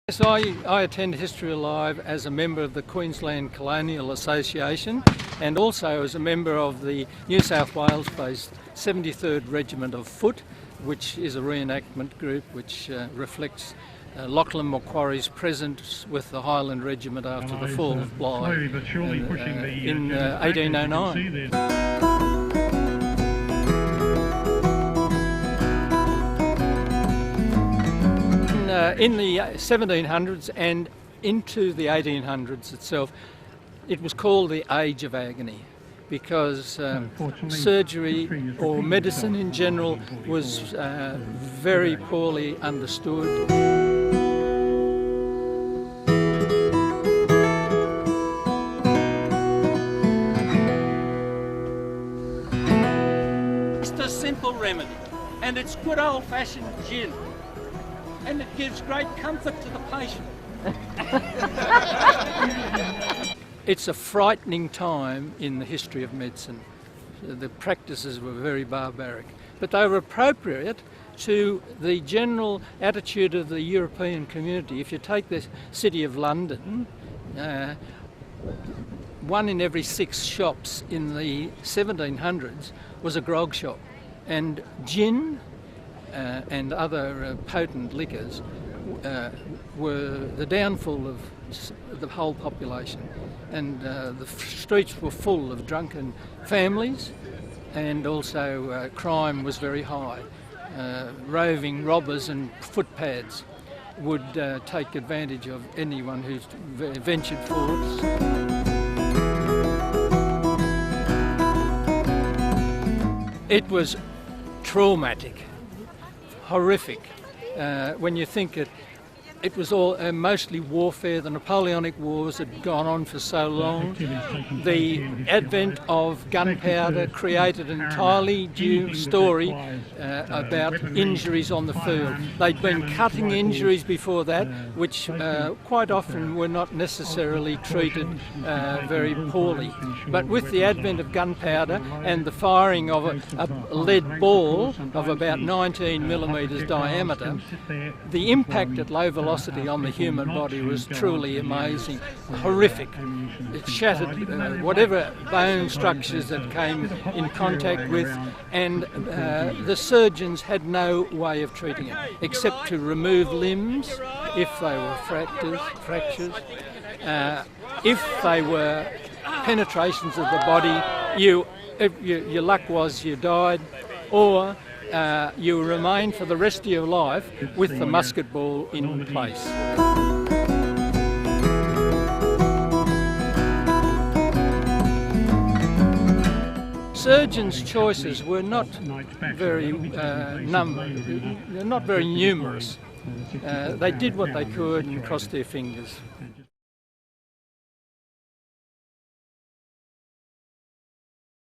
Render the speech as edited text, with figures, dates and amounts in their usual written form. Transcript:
Yes, I attend History Alive as a member of the Queensland Colonial Association and also as a member of the New South Wales-based 73rd Regiment of Foot, which is a re-enactment group which reflects Lachlan Macquarie's presence with the Highland Regiment after the fall of Bligh in 1809. In the 1700s and into the 1800s itself, it was called the Age of Agony because surgery or medicine in general was very poorly understood. It's a simple remedy, and it's good old-fashioned gin. And it gives great comfort to the patient. It's a frightening time in the history of medicine. The practices were very barbaric, but they were appropriate to the general attitude of the European community. If you take the city of London, 1 in every 6 shops in the 1700s was a grog shop, and gin and other potent liquors were the downfall of the whole population, and the streets were full of drunken families, and also crime was very high. Roving robbers and footpads would take advantage of anyone who ventured forwards. It was traumatic. Horrific when you think it was all mostly warfare. The Napoleonic Wars had gone on for so long. The advent of gunpowder created an entirely new story about injuries on the field. They'd been cutting injuries before that, which quite often were not necessarily treated very poorly. But with the advent of gunpowder and the firing of a lead ball of about 19 millimetres diameter, the impact at low velocity on the human body was truly amazing, horrific. It shattered whatever bone structures it came in contact with, and the surgeons had no way of treating it except to remove limbs if they were fractures. If they were penetrations of the body, your luck was you died, or you remain for the rest of your life with the musket ball in place. Surgeons' choices were not very numerous. They did what they could and crossed their fingers.